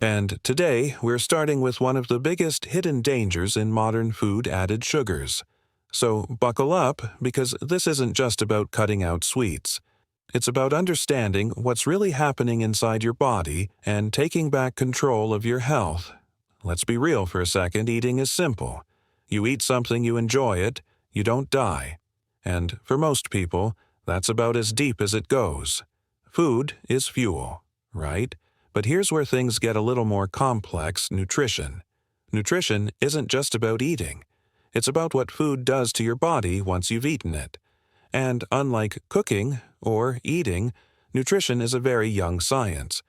And today, we're starting with one of the biggest hidden dangers in modern food: added sugars. So buckle up, because this isn't just about cutting out sweets. It's about understanding what's really happening inside your body and taking back control of your health. Let's be real for a second. Eating is simple. You eat something, you enjoy it, you don't die. And for most people, that's about as deep as it goes. Food is fuel, right? But here's where things get a little more complex: nutrition. Nutrition isn't just about eating. It's about what food does to your body once you've eaten it. And unlike cooking or eating, nutrition is a very young science.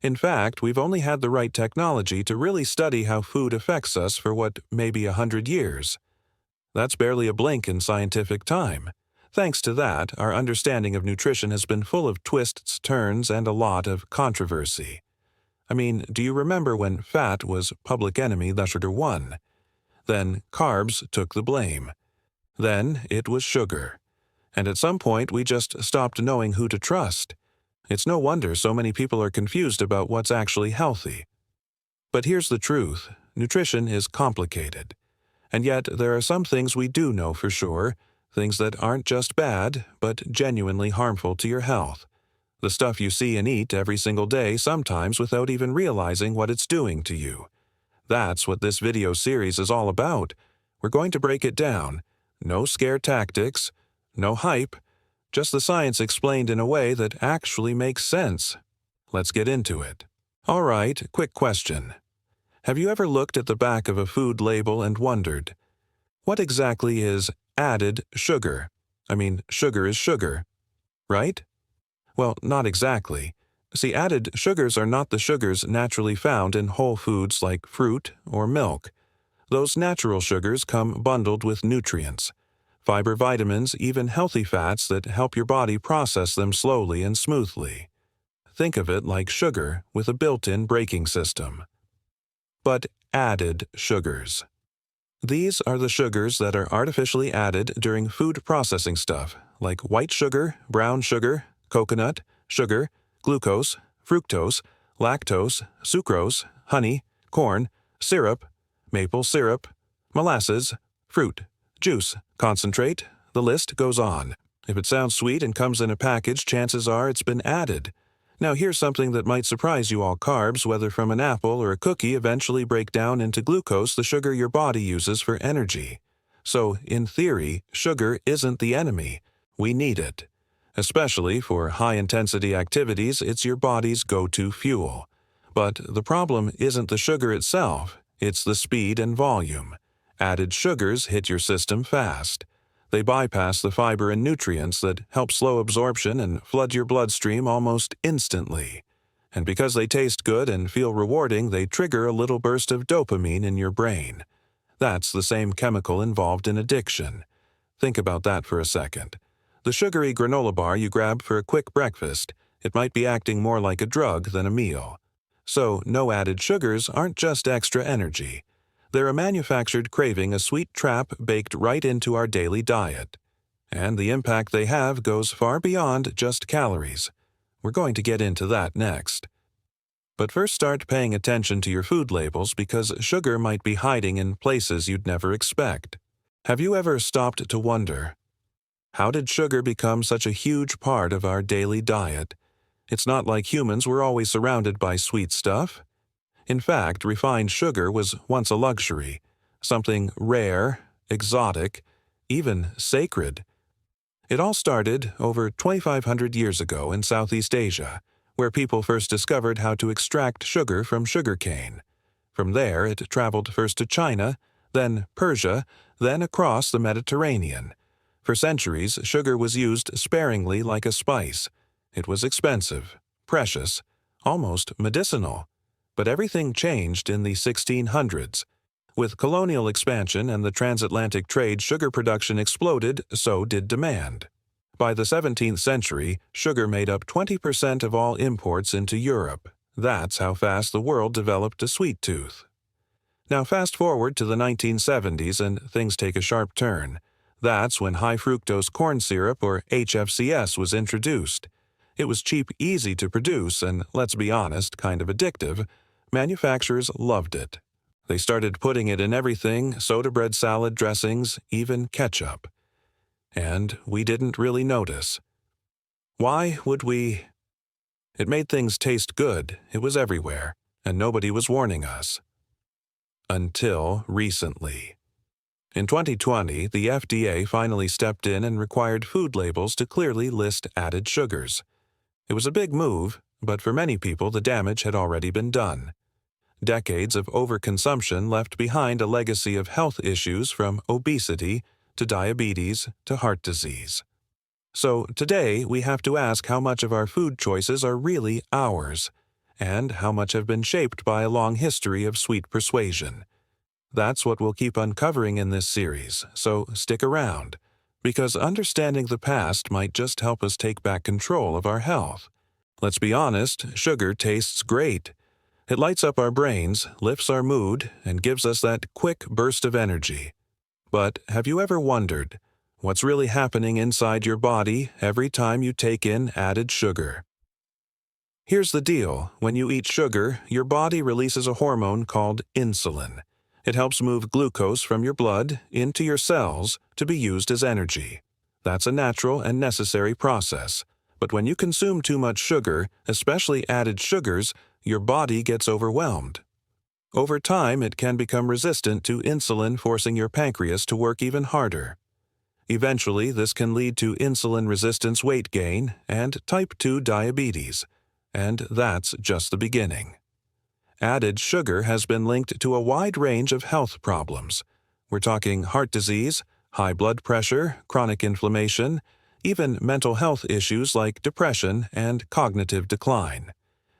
In fact, we've only had the right technology to really study how food affects us for what, maybe 100 years. That's barely a blink in scientific time. Thanks to that, our understanding of nutrition has been full of twists, turns, and a lot of controversy. I mean, do you remember when fat was public enemy #1? Then carbs took the blame. Then it was sugar. And at some point, we just stopped knowing who to trust. It's no wonder so many people are confused about what's actually healthy. But here's the truth: nutrition is complicated. And yet, there are some things we do know for sure, things that aren't just bad, but genuinely harmful to your health. The stuff you see and eat every single day, sometimes without even realizing what it's doing to you. That's what this video series is all about. We're going to break it down. No scare tactics, no hype, just the science explained in a way that actually makes sense. Let's get into it. All right, quick question. Have you ever looked at the back of a food label and wondered, what exactly is added sugar? I mean, sugar is sugar, right? Well, not exactly. See, added sugars are not the sugars naturally found in whole foods like fruit or milk. Those natural sugars come bundled with nutrients, fiber, vitamins, even healthy fats that help your body process them slowly and smoothly. Think of it like sugar with a built-in braking system. But added sugars. These are the sugars that are artificially added during food processing stuff, like white sugar, brown sugar, coconut, sugar, glucose, fructose, lactose, sucrose, honey, corn, syrup, maple syrup, molasses, fruit, juice, concentrate. The list goes on. If it sounds sweet and comes in a package, chances are it's been added. Now here's something that might surprise you all. Carbs, whether from an apple or a cookie, eventually break down into glucose, the sugar your body uses for energy. So, in theory, sugar isn't the enemy. We need it. Especially for high-intensity activities, it's your body's go-to fuel. But the problem isn't the sugar itself, it's the speed and volume. Added sugars hit your system fast. They bypass the fiber and nutrients that help slow absorption and flood your bloodstream almost instantly. And because they taste good and feel rewarding, they trigger a little burst of dopamine in your brain. That's the same chemical involved in addiction. Think about that for a second. The sugary granola bar you grab for a quick breakfast, it might be acting more like a drug than a meal. So, no added sugars aren't just extra energy. They're a manufactured craving, a sweet trap baked right into our daily diet. And the impact they have goes far beyond just calories. We're going to get into that next. But first, start paying attention to your food labels, because sugar might be hiding in places you'd never expect. Have you ever stopped to wonder, how did sugar become such a huge part of our daily diet? It's not like humans were always surrounded by sweet stuff. In fact, refined sugar was once a luxury, something rare, exotic, even sacred. It all started over 2,500 years ago in Southeast Asia, where people first discovered how to extract sugar from sugarcane. From there, it traveled first to China, then Persia, then across the Mediterranean. For centuries, sugar was used sparingly like a spice. It was expensive, precious, almost medicinal. But everything changed in the 1600s. With colonial expansion and the transatlantic trade, sugar production exploded, so did demand. By the 17th century, sugar made up 20% of all imports into Europe. That's how fast the world developed a sweet tooth. Now fast forward to the 1970s and things take a sharp turn. That's when high-fructose corn syrup, or HFCS, was introduced. It was cheap, easy to produce, and, let's be honest, kind of addictive. Manufacturers loved it. They started putting it in everything: soda bread, salad dressings, even ketchup. And we didn't really notice. Why would we? It made things taste good, it was everywhere, and nobody was warning us. Until recently. In 2020, the FDA finally stepped in and required food labels to clearly list added sugars. It was a big move, but for many people the damage had already been done. Decades of overconsumption left behind a legacy of health issues from obesity to diabetes to heart disease. So today we have to ask how much of our food choices are really ours, and how much have been shaped by a long history of sweet persuasion. That's what we'll keep uncovering in this series, so stick around, because understanding the past might just help us take back control of our health. Let's be honest, sugar tastes great. It lights up our brains, lifts our mood, and gives us that quick burst of energy. But have you ever wondered what's really happening inside your body every time you take in added sugar? Here's the deal: when you eat sugar, your body releases a hormone called insulin. It helps move glucose from your blood into your cells to be used as energy. That's a natural and necessary process. But when you consume too much sugar, especially added sugars, your body gets overwhelmed. Over time, it can become resistant to insulin, forcing your pancreas to work even harder. Eventually, this can lead to insulin resistance, weight gain, and type 2 diabetes. And that's just the beginning. Added sugar has been linked to a wide range of health problems. We're talking heart disease, high blood pressure, chronic inflammation, even mental health issues like depression and cognitive decline.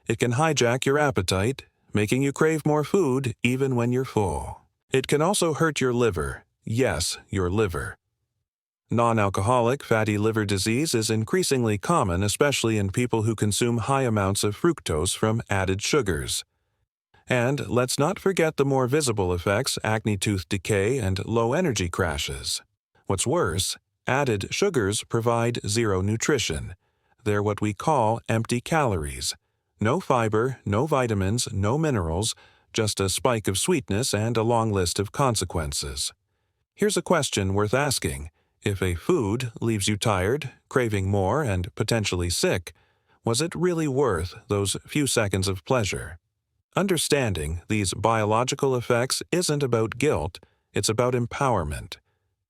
It can hijack your appetite, making you crave more food even when you're full. It can also hurt your liver. Yes, your liver. Non-alcoholic fatty liver disease is increasingly common, especially in people who consume high amounts of fructose from added sugars. And let's not forget the more visible effects: acne, tooth decay, and low energy crashes. What's worse, added sugars provide zero nutrition. They're what we call empty calories. No fiber, no vitamins, no minerals, just a spike of sweetness and a long list of consequences. Here's a question worth asking. If a food leaves you tired, craving more, and potentially sick, was it really worth those few seconds of pleasure? Understanding these biological effects isn't about guilt, it's about empowerment.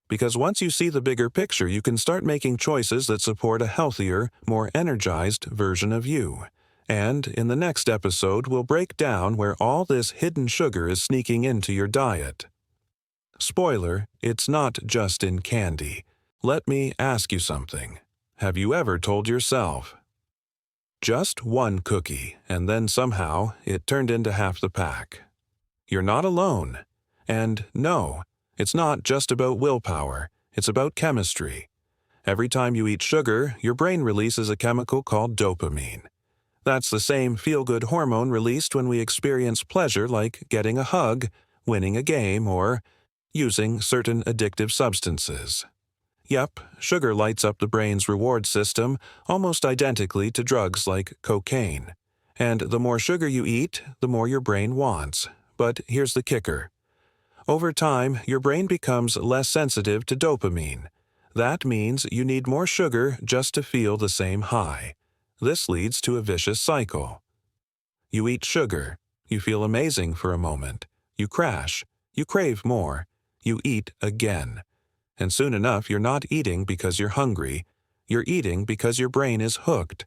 Because once you see the bigger picture, you can start making choices that support a healthier, more energized version of you. And in the next episode, we'll break down where all this hidden sugar is sneaking into your diet. Spoiler, it's not just in candy. Let me ask you something. Have you ever told yourself, just one cookie, and then somehow it turned into half the pack? You're not alone. And no, it's not just about willpower, it's about chemistry. Every time you eat sugar, your brain releases a chemical called dopamine. That's the same feel-good hormone released when we experience pleasure, like getting a hug, winning a game, or using certain addictive substances. Yep, sugar lights up the brain's reward system almost identically to drugs like cocaine. And the more sugar you eat, the more your brain wants. But here's the kicker. Over time, your brain becomes less sensitive to dopamine. That means you need more sugar just to feel the same high. This leads to a vicious cycle. You eat sugar, you feel amazing for a moment, you crash, you crave more, you eat again. And soon enough, you're not eating because you're hungry, you're eating because your brain is hooked.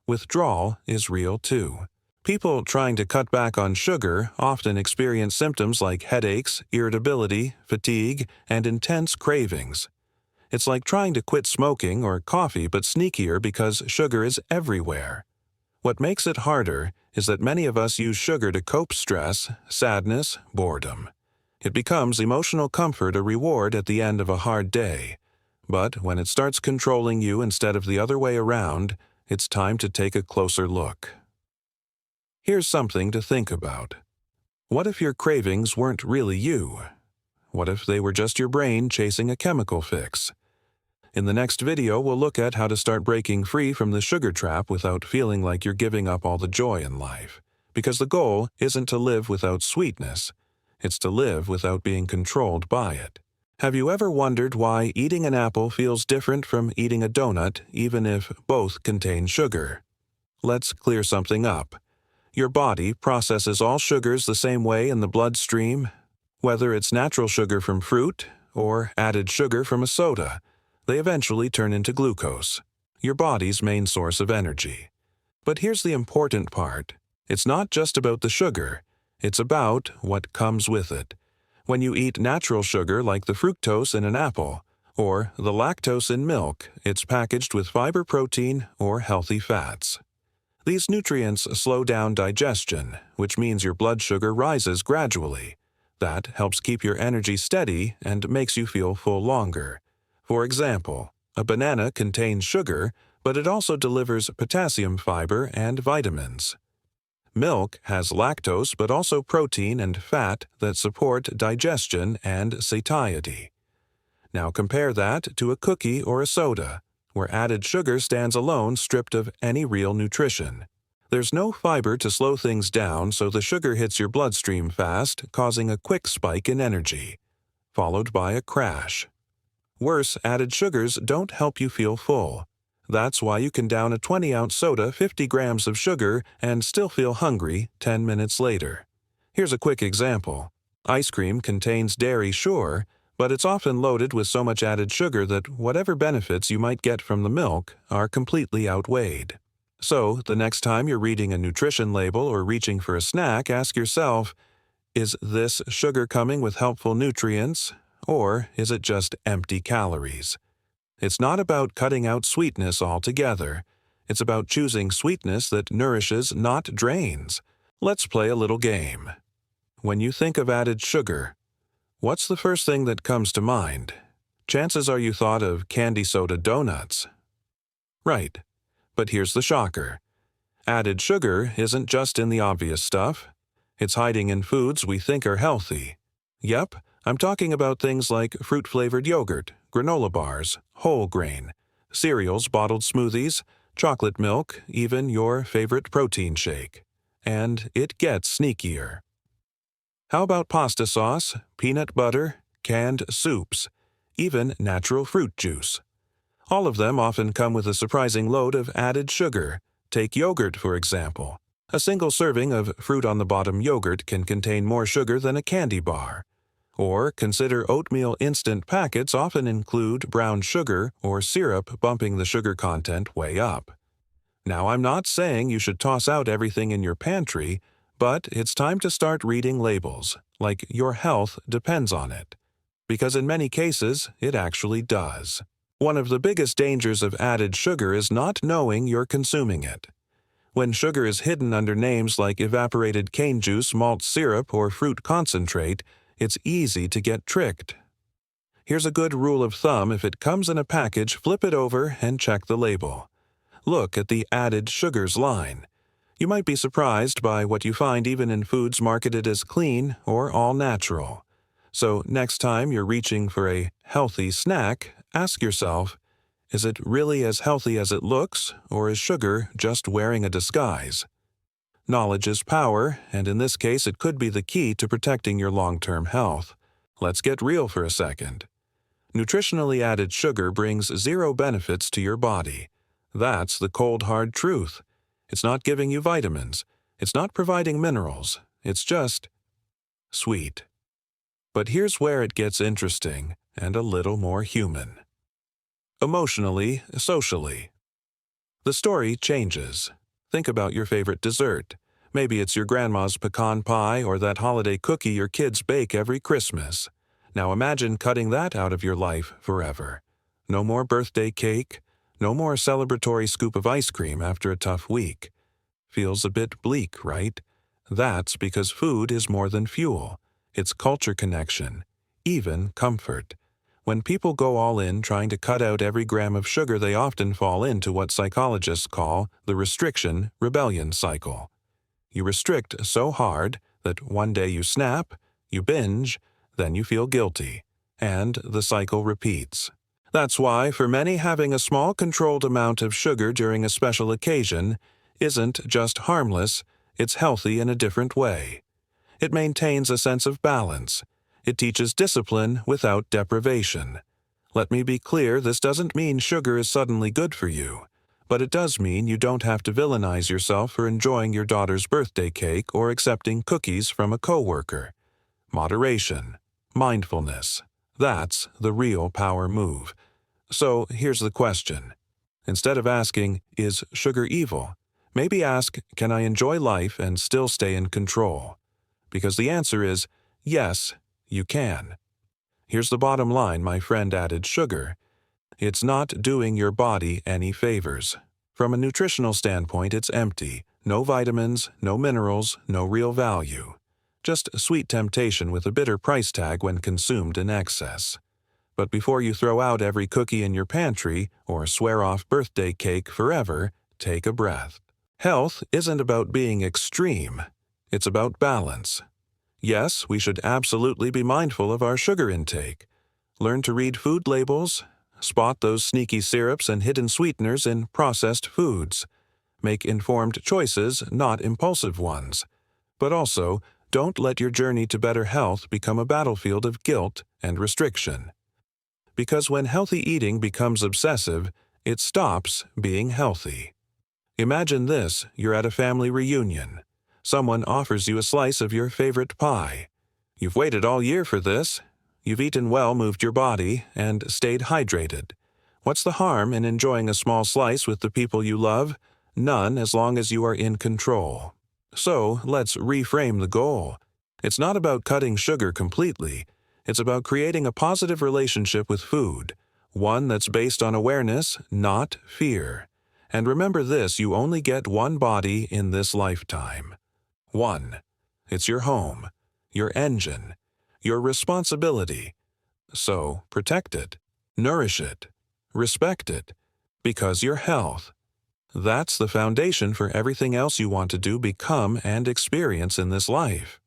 Withdrawal is real too. People trying to cut back on sugar often experience symptoms like headaches, irritability, fatigue, and intense cravings. It's like trying to quit smoking or coffee, but sneakier because sugar is everywhere. What makes it harder is that many of us use sugar to cope stress, sadness, boredom. It becomes emotional comfort, a reward at the end of a hard day. But when it starts controlling you instead of the other way around, it's time to take a closer look. Here's something to think about. What if your cravings weren't really you? What if they were just your brain chasing a chemical fix? In the next video, we'll look at how to start breaking free from the sugar trap without feeling like you're giving up all the joy in life. because the goal isn't to live without sweetness, it's to live without being controlled by it. Have you ever wondered why eating an apple feels different from eating a donut, even if both contain sugar? Let's clear something up. Your body processes all sugars the same way in the bloodstream. Whether it's natural sugar from fruit or added sugar from a soda, they eventually turn into glucose, your body's main source of energy. But here's the important part. It's not just about the sugar, it's about what comes with it. When you eat natural sugar like the fructose in an apple, or the lactose in milk, it's packaged with fiber protein or healthy fats. These nutrients slow down digestion, which means your blood sugar rises gradually. That helps keep your energy steady and makes you feel full longer. For example, a banana contains sugar, but it also delivers potassium fiber and vitamins. Milk has lactose but also protein and fat that support digestion and satiety. Now compare that to a cookie or a soda, where added sugar stands alone stripped of any real nutrition. There's no fiber to slow things down, so the sugar hits your bloodstream fast, causing a quick spike in energy, followed by a crash. Worse, added sugars don't help you feel full. That's why you can down a 20-ounce soda 50 grams of sugar and still feel hungry 10 minutes later. Here's a quick example. Ice cream contains dairy, sure, but it's often loaded with so much added sugar that whatever benefits you might get from the milk are completely outweighed. So, the next time you're reading a nutrition label or reaching for a snack, ask yourself, is this sugar coming with helpful nutrients, or is it just empty calories? It's not about cutting out sweetness altogether. It's about choosing sweetness that nourishes, not drains. Let's play a little game. When you think of added sugar, what's the first thing that comes to mind? Chances are you thought of candy soda donuts. Right. But here's the shocker. Added sugar isn't just in the obvious stuff. It's hiding in foods we think are healthy. Yep, I'm talking about things like fruit-flavored yogurt, granola bars, whole grain, cereals, bottled smoothies, chocolate milk, even your favorite protein shake. And it gets sneakier. How about pasta sauce, peanut butter, canned soups, even natural fruit juice? All of them often come with a surprising load of added sugar. Take yogurt, for example. A single serving of fruit-on-the-bottom yogurt can contain more sugar than a candy bar. Or consider oatmeal instant packets often include brown sugar or syrup, bumping the sugar content way up. Now, I'm not saying you should toss out everything in your pantry, but it's time to start reading labels, like your health depends on it. Because in many cases, it actually does. One of the biggest dangers of added sugar is not knowing you're consuming it. When sugar is hidden under names like evaporated cane juice, malt syrup, or fruit concentrate, it's easy to get tricked. Here's a good rule of thumb: if it comes in a package, flip it over and check the label. Look at the added sugars line. You might be surprised by what you find even in foods marketed as clean or all natural. So next time you're reaching for a healthy snack, ask yourself, is it really as healthy as it looks, or is sugar just wearing a disguise? Knowledge is power, and in this case it could be the key to protecting your long-term health. Let's get real for a second. Nutritionally added sugar brings zero benefits to your body. That's the cold, hard truth. It's not giving you vitamins. It's not providing minerals. It's just sweet. But here's where it gets interesting and a little more human. Emotionally, socially. The story changes. Think about your favorite dessert. Maybe it's your grandma's pecan pie or that holiday cookie your kids bake every Christmas. Now imagine cutting that out of your life forever. No more birthday cake, no more celebratory scoop of ice cream after a tough week. Feels a bit bleak, right? That's because food is more than fuel. It's culture connection, even comfort. When people go all in trying to cut out every gram of sugar, they often fall into what psychologists call the restriction-rebellion cycle. You restrict so hard that one day you snap, you binge, then you feel guilty, and the cycle repeats. That's why, for many, having a small controlled amount of sugar during a special occasion isn't just harmless, It's healthy in a different way. It maintains a sense of balance. It teaches discipline without deprivation. Let me be clear, this doesn't mean sugar is suddenly good for you, but it does mean you don't have to villainize yourself for enjoying your daughter's birthday cake or accepting cookies from a coworker. Moderation, mindfulness, that's the real power move. So here's the question. Instead of asking, is sugar evil? Maybe ask, can I enjoy life and still stay in control? Because the answer is, yes, you can. Here's the bottom line, my friend added sugar. It's not doing your body any favors. From a nutritional standpoint, it's empty. No vitamins, no minerals, no real value. Just sweet temptation with a bitter price tag when consumed in excess. But before you throw out every cookie in your pantry or swear off birthday cake forever, take a breath. Health isn't about being extreme. It's about balance. Yes, we should absolutely be mindful of our sugar intake. Learn to read food labels. Spot those sneaky syrups and hidden sweeteners in processed foods. Make informed choices, not impulsive ones. But also, don't let your journey to better health become a battlefield of guilt and restriction. Because when healthy eating becomes obsessive, it stops being healthy. Imagine this, you're at a family reunion. Someone offers you a slice of your favorite pie. You've waited all year for this. You've eaten well, moved your body, and stayed hydrated. What's the harm in enjoying a small slice with the people you love? None, as long as you are in control. So, let's reframe the goal. It's not about cutting sugar completely. It's about creating a positive relationship with food, one that's based on awareness, not fear. And remember this, you only get one body in this lifetime. One. It's your home, your engine, your responsibility. So, protect it, nourish it, respect it, because your health. That's the foundation for everything else you want to do, become, and experience in this life.